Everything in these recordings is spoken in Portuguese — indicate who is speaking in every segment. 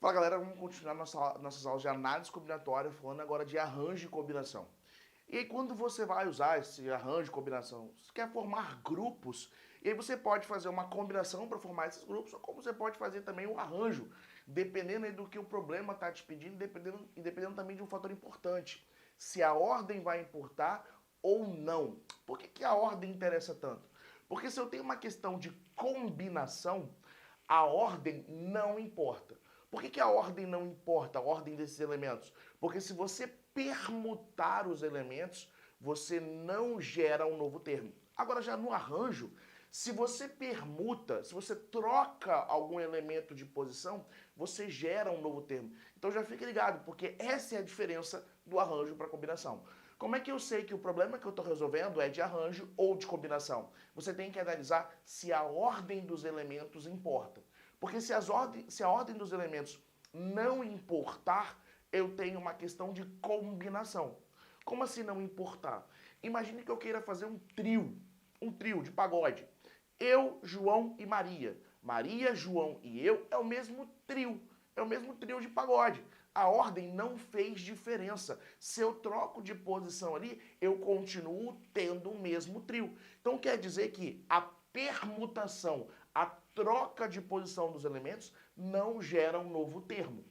Speaker 1: Fala galera, vamos continuar nossas aulas de análise combinatória, falando agora de arranjo e combinação. E aí quando você vai usar esse arranjo e combinação, você quer formar grupos, e aí você pode fazer uma combinação para formar esses grupos, ou como você pode fazer também um arranjo, dependendo aí do que o problema está te pedindo, dependendo também de um fator importante, se a ordem vai importar ou não. Por que a ordem interessa tanto? Porque se eu tenho uma questão de combinação, a ordem não importa. Por que a ordem não importa, a ordem desses elementos? Porque se você permutar os elementos, você não gera um novo termo. Agora, já no arranjo, se você permuta, se você troca algum elemento de posição, você gera um novo termo. Então já fique ligado, porque essa é a diferença do arranjo para combinação. Como é que eu sei que o problema que eu estou resolvendo é de arranjo ou de combinação? Você tem que analisar se a ordem dos elementos importa. Porque se a ordem dos elementos não importar, eu tenho uma questão de combinação. Como assim não importar? Imagine que eu queira fazer um trio de pagode. Eu, João e Maria. Maria, João e eu é o mesmo trio. É o mesmo trio de pagode. A ordem não fez diferença. Se eu troco de posição ali, eu continuo tendo o mesmo trio. Então quer dizer que a permutação, a troca de posição dos elementos não gera um novo termo.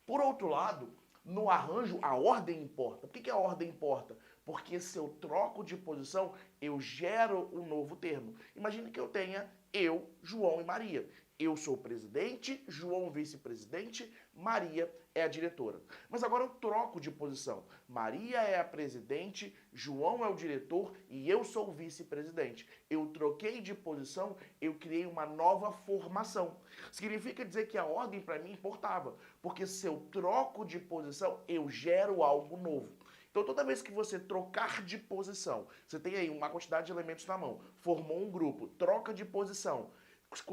Speaker 1: Por outro lado, no arranjo, a ordem importa. Por que a ordem importa? Porque se eu troco de posição, eu gero um novo termo. Imagine que eu tenha eu, João e Maria. Eu sou o presidente, João vice-presidente, Maria é a diretora. Mas agora eu troco de posição. Maria é a presidente, João é o diretor e eu sou o vice-presidente. Eu troquei de posição, eu criei uma nova formação. Significa dizer que a ordem para mim importava, porque se eu troco de posição, eu gero algo novo. Então toda vez que você trocar de posição, você tem aí uma quantidade de elementos na mão, formou um grupo, troca de posição.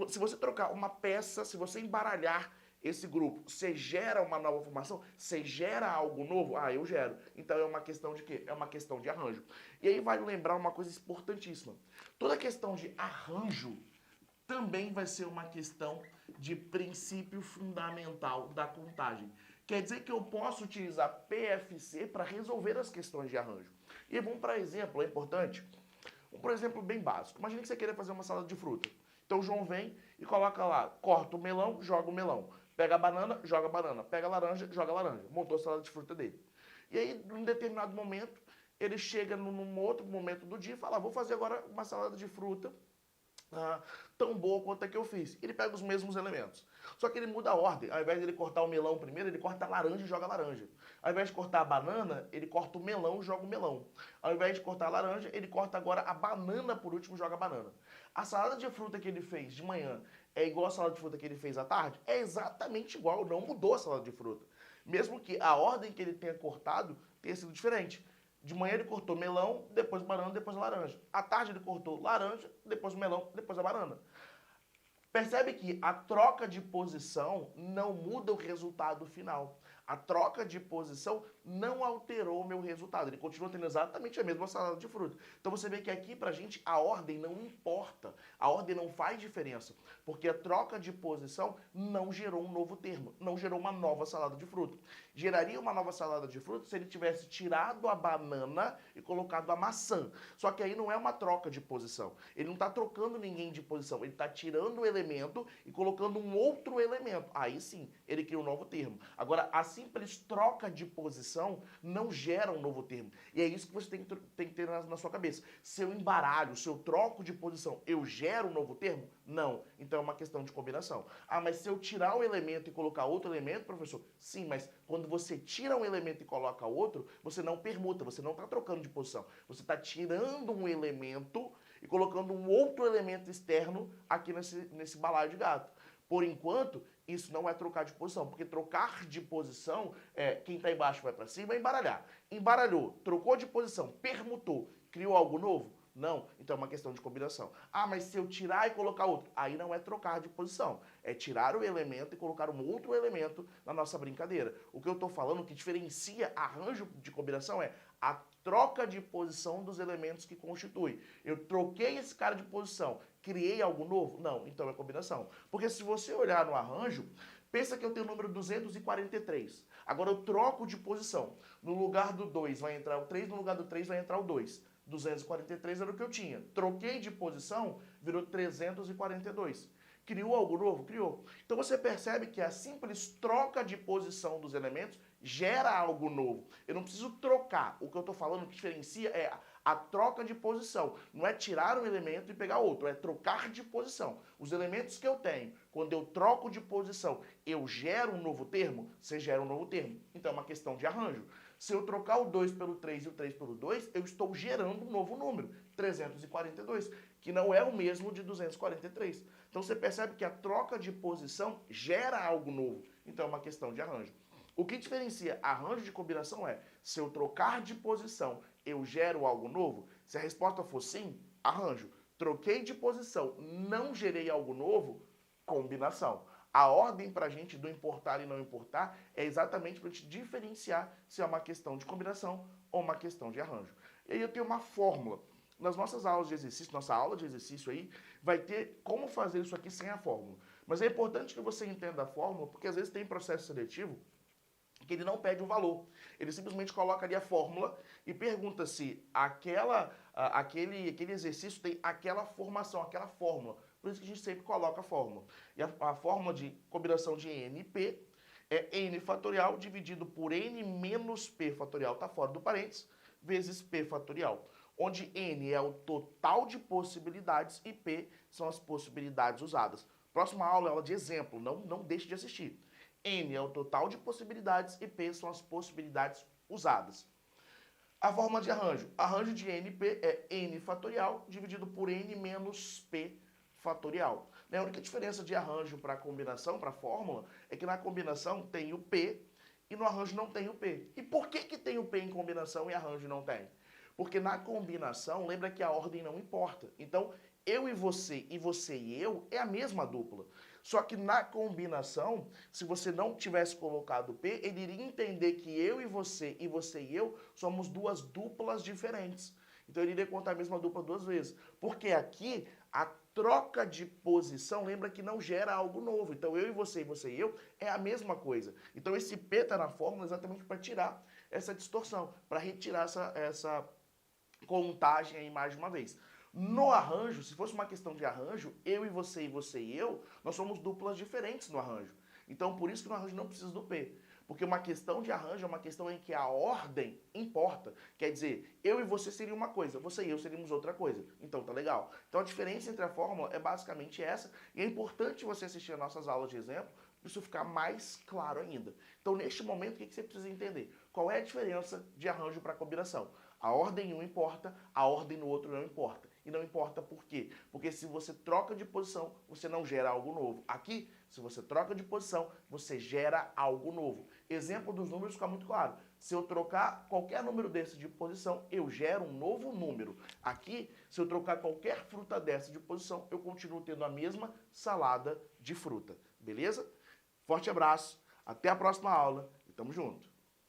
Speaker 1: Se você trocar uma peça, se você embaralhar esse grupo, você gera uma nova formação? Você gera algo novo? Ah, eu gero. Então é uma questão de quê? É uma questão de arranjo. E aí vale lembrar uma coisa importantíssima. Toda questão de arranjo também vai ser uma questão de princípio fundamental da contagem. Quer dizer que eu posso utilizar PFC para resolver as questões de arranjo. E vamos para exemplo, é importante? Um exemplo bem básico. Imagina que você queira fazer uma salada de fruta. Então o João vem e coloca lá, corta o melão, joga o melão. Pega a banana, joga a banana. Pega a laranja, joga a laranja. Montou a salada de fruta dele. E aí, num determinado momento, ele chega num outro momento do dia e fala, vou fazer agora uma salada de fruta tão boa quanto a que eu fiz. Ele pega os mesmos elementos. Só que ele muda a ordem. Ao invés de ele cortar o melão primeiro, ele corta a laranja e joga a laranja. Ao invés de cortar a banana, ele corta o melão e joga o melão. Ao invés de cortar a laranja, ele corta agora a banana por último e joga a banana. A salada de fruta que ele fez de manhã é igual a salada de fruta que ele fez à tarde? É exatamente igual, não mudou a salada de fruta. Mesmo que a ordem que ele tenha cortado tenha sido diferente. De manhã ele cortou melão, depois banana, depois laranja. À tarde ele cortou laranja, depois melão, depois a banana. Percebe que a troca de posição não muda o resultado final. A troca de posição não alterou o meu resultado. Ele continua tendo exatamente a mesma salada de fruta. Então você vê que aqui pra gente a ordem não importa. A ordem não faz diferença. Porque a troca de posição não gerou um novo termo. Não gerou uma nova salada de fruta. Geraria uma nova salada de fruta se ele tivesse tirado a banana e colocado a maçã. Só que aí não é uma troca de posição. Ele não está trocando ninguém de posição. Ele está tirando o elemento e colocando um outro elemento. Aí sim, ele cria um novo termo. Agora, a simples troca de posição não gera um novo termo. E é isso que você tem que ter na sua cabeça. Se eu embaralho, se eu troco de posição, eu gero um novo termo? Não. Então é uma questão de combinação. Ah, mas se eu tirar o elemento e colocar outro elemento, professor? Sim, mas quando você tira um elemento e coloca outro, você não permuta, você não está trocando de posição. Você está tirando um elemento e colocando um outro elemento externo aqui nesse balaio de gato. Por enquanto, isso não é trocar de posição, porque trocar de posição é quem está embaixo vai para cima é embaralhar. Embaralhou, trocou de posição, permutou, criou algo novo? Não, então é uma questão de combinação. Ah, mas se eu tirar e colocar outro, aí não é trocar de posição. É tirar o elemento e colocar um outro elemento na nossa brincadeira. O que eu estou falando, o que diferencia arranjo de combinação é a troca de posição dos elementos que constituem. Eu troquei esse cara de posição, criei algo novo? Não, então é combinação. Porque se você olhar no arranjo, Pensa que eu tenho o número 243. Agora eu troco de posição. No lugar do 2 vai entrar o 3, no lugar do 3 vai entrar o 2. 243 era o que eu tinha. Troquei de posição, virou 342. Criou algo novo? Criou. Então você percebe que a simples troca de posição dos elementos gera algo novo. Eu não preciso trocar. O que eu estou falando que diferencia é a troca de posição. Não é tirar um elemento e pegar outro, é trocar de posição. Os elementos que eu tenho, quando eu troco de posição, eu gero um novo termo, você gera um novo termo. Então é uma questão de arranjo. Se eu trocar o 2 pelo 3 e o 3 pelo 2, eu estou gerando um novo número, 342, que não é o mesmo de 243. Então você percebe que a troca de posição gera algo novo. Então é uma questão de arranjo. O que diferencia arranjo de combinação é, se eu trocar de posição, eu gero algo novo? Se a resposta for sim, arranjo. Troquei de posição, não gerei algo novo, combinação. A ordem para a gente do importar e não importar é exatamente para a gente diferenciar se é uma questão de combinação ou uma questão de arranjo. E aí eu tenho uma fórmula. Nas nossas aulas de exercício, nossa aula de exercício aí, vai ter como fazer isso aqui sem a fórmula. Mas é importante que você entenda a fórmula, porque às vezes tem processo seletivo que ele não pede um valor. Ele simplesmente coloca ali a fórmula e pergunta se aquele exercício tem aquela formação, aquela fórmula. Por isso que a gente sempre coloca a fórmula. E a fórmula de combinação de NP é n fatorial dividido por n menos p fatorial, está fora do parênteses, vezes p fatorial. Onde n é o total de possibilidades e p são as possibilidades usadas. Próxima aula é aula de exemplo, não deixe de assistir. N é o total de possibilidades e P são as possibilidades usadas. A forma de arranjo. Arranjo de NP é N fatorial dividido por N menos P fatorial. A única diferença de arranjo para combinação, para fórmula, é que na combinação tem o P e no arranjo não tem o P. E por que tem o P em combinação e arranjo não tem? Porque na combinação, lembra que a ordem não importa. Então, eu e você e eu é a mesma dupla. Só que na combinação, se você não tivesse colocado P, ele iria entender que eu e você e eu somos duas duplas diferentes. Então ele iria contar a mesma dupla duas vezes. Porque aqui a troca de posição, lembra que não gera algo novo. Então eu e eu é a mesma coisa. Então esse P está na fórmula exatamente para tirar essa distorção, para retirar essa contagem aí mais de uma vez. No arranjo, se fosse uma questão de arranjo, eu e você e eu, nós somos duplas diferentes no arranjo. Então, por isso que no arranjo não precisa do P. Porque uma questão de arranjo é uma questão em que a ordem importa. Quer dizer, eu e você seria uma coisa, você e eu seríamos outra coisa. Então, tá legal. Então, a diferença entre a fórmula é basicamente essa. E é importante você assistir as nossas aulas de exemplo, para isso ficar mais claro ainda. Então, neste momento, o que você precisa entender? Qual é a diferença de arranjo para combinação? A ordem em um importa, a ordem no outro não importa. E não importa por quê. Porque se você troca de posição, você não gera algo novo. Aqui, se você troca de posição, você gera algo novo. Exemplo dos números fica muito claro. Se eu trocar qualquer número desse de posição, eu gero um novo número. Aqui, se eu trocar qualquer fruta dessa de posição, eu continuo tendo a mesma salada de fruta. Beleza? Forte abraço, até a próxima aula e tamo junto.